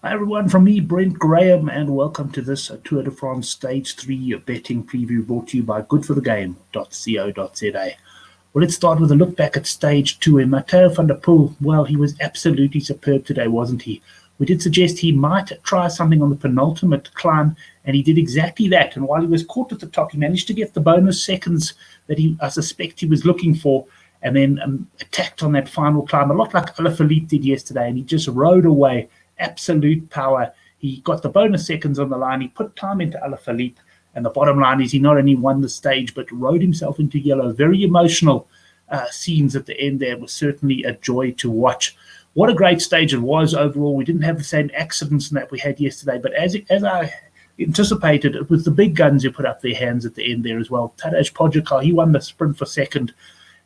Hi everyone, from me, Brent Graham, and welcome to this Tour de France Stage 3 betting preview brought to you by goodforthegame.co.za. Well, let's start with a look back at Stage 2. And Mathieu van der Poel, well, he was absolutely superb today, wasn't he? We did suggest he might try something on the penultimate climb, and he did exactly that. And while he was caught at the top, he managed to get the bonus seconds that I suspect he was looking for, and then attacked on that final climb, a lot like Alaphilippe did yesterday, and he just rode away. Absolute power. He got the bonus seconds on the line. He put time into Alaphilippe, and the bottom line is he not only won the stage but rode himself into yellow. Very emotional scenes at the end there. It was certainly a joy to watch. What a great stage it was overall. We didn't have the same accidents that we had yesterday, but as I anticipated, it was the big guns who put up their hands at the end there as well. Tadej Pogacar, he won the sprint for second.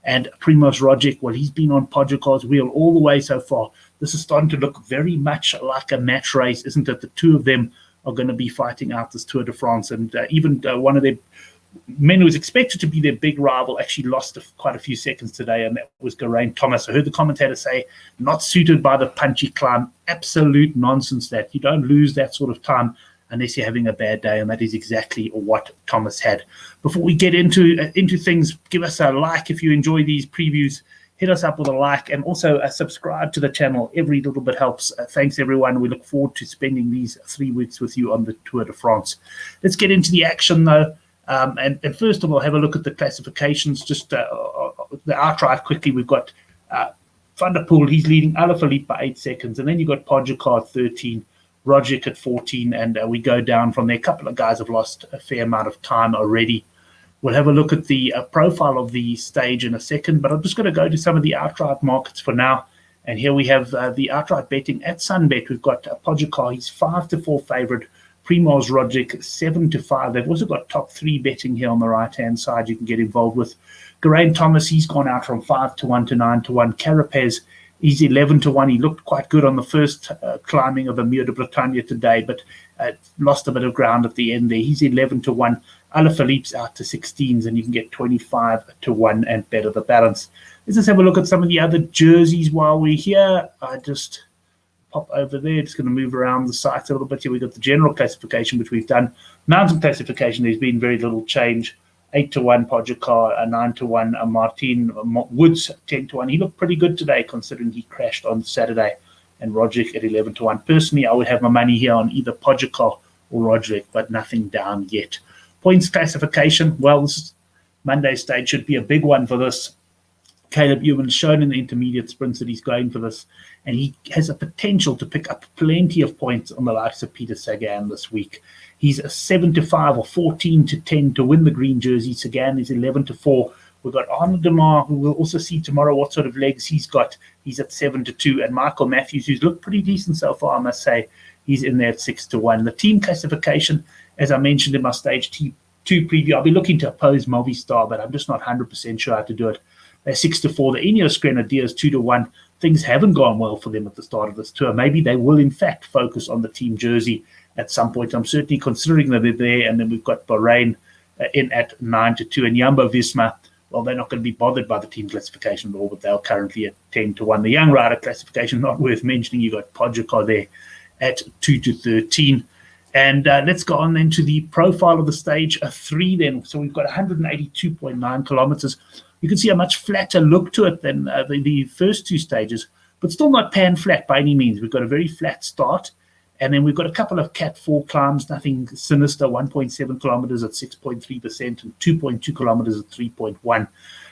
And Primož Roglic, well, he's been on Pogacar's wheel all the way so far. This is starting to look very much like a match race, isn't it? The two of them are going to be fighting out this Tour de France. And even one of their men who was expected to be their big rival actually lost quite a few seconds today, and that was Geraint Thomas. I heard the commentator say, not suited by the punchy climb. Absolute nonsense that. You don't lose that sort of time unless you're having a bad day, and that is exactly what Thomas had. Before we get into things, give us a like if you enjoy these previews. Hit us up with a like, and also subscribe to the channel. Every little bit helps. Thanks, everyone. We look forward to spending these 3 weeks with you on the Tour de France. Let's get into the action, though. And first of all, have a look at the classifications. Just the outright quickly. We've got Van der Poel. He's leading Alaphilippe by 8 seconds. And then you've got Pogacar at 13. Roglic at 14, and we go down from there. A couple of guys have lost a fair amount of time already. We'll have a look at the profile of the stage in a second, but I'm just going to go to some of the outright markets for now. And here we have the outright betting at Sunbet. We've got Pogacar, he's 5-4 favourite. Primož Roglic 7-5. They've also got top 3 betting here on the right-hand side you can get involved with. Geraint Thomas, he's gone out from 5-1 to 9-1. Carapaz, he's 11-1. He looked quite good on the first climbing of Amur de Bretagne today, but lost a bit of ground at the end there. He's 11-1. Alaphilippe's out to 16s, and you can get 25-1 and better the balance. Let's just have a look at some of the other jerseys while we're here. I just pop over there. Just going to move around the site a little bit here. We've got the general classification, which we've done. Mountain classification, there's been very little change. 8-1 Pogacar, 9-1 Martin Woods, 10-1. He looked pretty good today considering he crashed on Saturday. And Roglic at 11-1. Personally, I would have my money here on either Pogacar or Roglic, but nothing down yet. Points classification, well, this Monday stage should be a big one for this. Caleb Ewan's shown in the intermediate sprints that he's going for this, and he has a potential to pick up plenty of points on the likes of Peter Sagan this week. He's a 7-5 or 14-10 to win the green jersey. Sagan is 11-4. We've got Arnaud Demar, who we'll also see tomorrow what sort of legs he's got. He's at 7-2, and Michael Matthews, who's looked pretty decent so far, I must say, he's in there at 6-1. The team classification, as I mentioned in my stage 2 preview, I'll be looking to oppose Movistar, but I'm just not 100% sure how to do it. They're 6-4. The Ineos Grenadiers 2-1. Things haven't gone well for them at the start of this tour. Maybe they will, in fact, focus on the team jersey at some point. I'm certainly considering that they're there. And then we've got Bahrain in at 9-2. And Jumbo-Visma, well, they're not going to be bothered by the team classification at all, but they're currently at 10-1. The young rider classification, not worth mentioning. You've got Pogacar there at 2-13. And let's go on then to the profile of the stage 3 then. So we've got 182.9 kilometers. You can see a much flatter look to it than the first 2 stages, but still not pan flat by any means. We've got a very flat start, and then we've got a couple of Cat 4 climbs, nothing sinister, 1.7 kilometers at 6.3% and 2.2 kilometers at 3.1.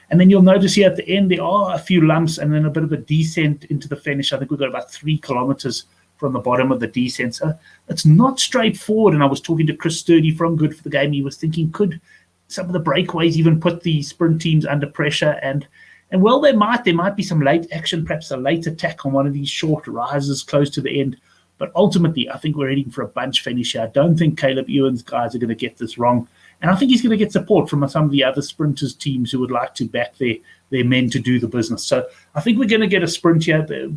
And then you'll notice here at the end, there are a few lumps and then a bit of a descent into the finish. I think we've got about 3 kilometers from the bottom of the descent. So it's not straightforward. And I was talking to Chris Sturdy from Good for the Game. He was thinking, could some of the breakaways even put the sprint teams under pressure? And well, there might be some late action, perhaps a late attack on one of these short rises close to the end. But ultimately, I think we're heading for a bunch finish here. I don't think Caleb Ewan's guys are going to get this wrong. And I think he's going to get support from some of the other sprinters teams who would like to back their men to do the business. So I think we're going to get a sprint here. There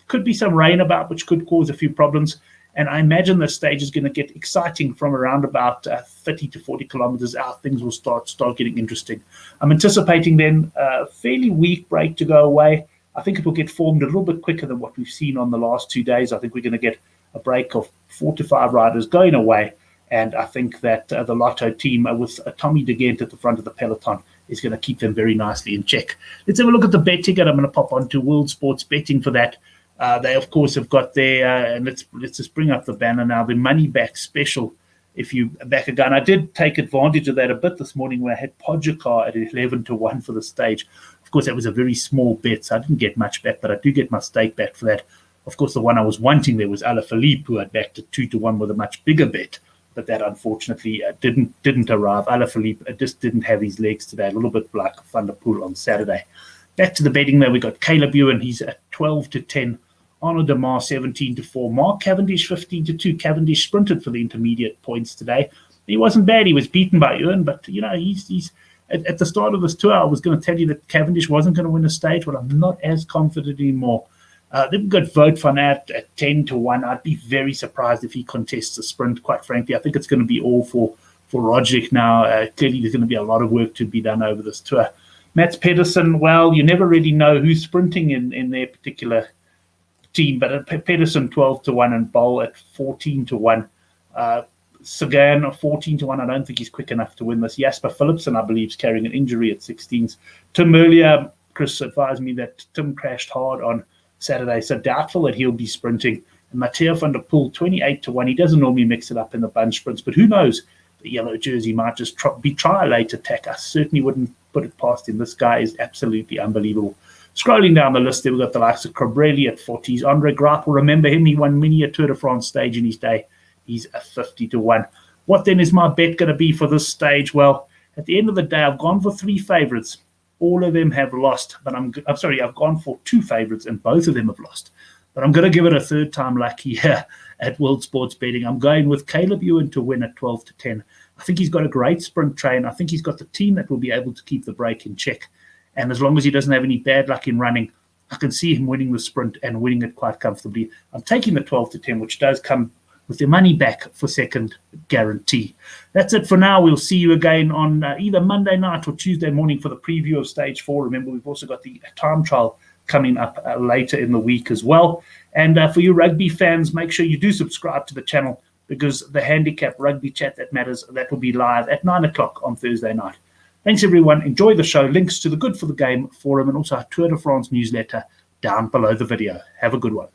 could be some rain about, which could cause a few problems. And I imagine the stage is going to get exciting from around about 30 to 40 kilometers out. Things will start getting interesting. I'm anticipating then a fairly weak break to go away. I think it will get formed a little bit quicker than what we've seen on the last 2 days. I think we're going to get a break of 4 to 5 riders going away. And I think that the Lotto team with Tommy De Gent at the front of the peloton is going to keep them very nicely in check. Let's have a look at the bet ticket. I'm going to pop onto World Sports Betting for that. They, of course, have got their, and let's just bring up the banner now, the money back special. If you back a gun, I did take advantage of that a bit this morning where I had Pogacar at 11 to 1 for the stage. Of course, that was a very small bet, so I didn't get much back, but I do get my stake back for that. Of course, the one I was wanting there was Alaphilippe, who I'd backed at 2 to 1 with a much bigger bet, but that unfortunately didn't arrive. Alaphilippe just didn't have his legs today, a little bit like Van der Poel on Saturday. Back to the betting there, we got Caleb Ewan, he's at 12 to 10. Arnaud Demar 17 to 4. Mark Cavendish 15 to 2. Cavendish sprinted for the intermediate points today. He wasn't bad. He was beaten by Ewan, but he's at the start of this tour, I was going to tell you that Cavendish wasn't going to win a stage, but I'm not as confident anymore. Then we've got Wout van Aert at 10 to 1. I'd be very surprised if he contests the sprint, quite frankly. I think it's going to be all for Roglic now. Clearly, there's going to be a lot of work to be done over this tour. Mats Pedersen, well, you never really know who's sprinting in their particular team, but Pedersen 12 to 1 and Bol at 14 to 1. Sagan 14 to 1. I don't think he's quick enough to win this. Jasper Philipsen, I believe, is carrying an injury at 16s. Tim earlier, Chris advised me that Tim crashed hard on Saturday, so doubtful that he'll be sprinting. And Mathieu van der Poel 28 to 1. He doesn't normally mix it up in the bunch sprints, but who knows? The yellow jersey might just try a late attack. I certainly wouldn't put it past him. This guy is absolutely unbelievable. Scrolling down the list, there we've got the likes of Cabrelli at 40s. Andre Greipel, remember him? He won many a Tour de France stage in his day. He's a 50 to 1. What then is my bet going to be for this stage? Well, at the end of the day, I've gone for 3 favorites. All of them have lost, but I'm sorry, I've gone for 2 favorites and both of them have lost. But I'm going to give it a third time lucky here at World Sports Betting. I'm going with Caleb Ewan to win at 12 to 10. I think he's got a great sprint train. I think he's got the team that will be able to keep the break in check. And as long as he doesn't have any bad luck in running, I can see him winning the sprint and winning it quite comfortably. I'm taking the 12 to 10, which does come with their money back for second guarantee. That's it for now. We'll see you again on either Monday night or Tuesday morning for the preview of Stage 4. Remember, we've also got the time trial coming up later in the week as well. And for you rugby fans, make sure you do subscribe to the channel because the Handicap Rugby Chat That Matters, that will be live at 9 o'clock on Thursday night. Thanks, everyone. Enjoy the show. Links to the Good for the Game forum and also our Tour de France newsletter down below the video. Have a good one.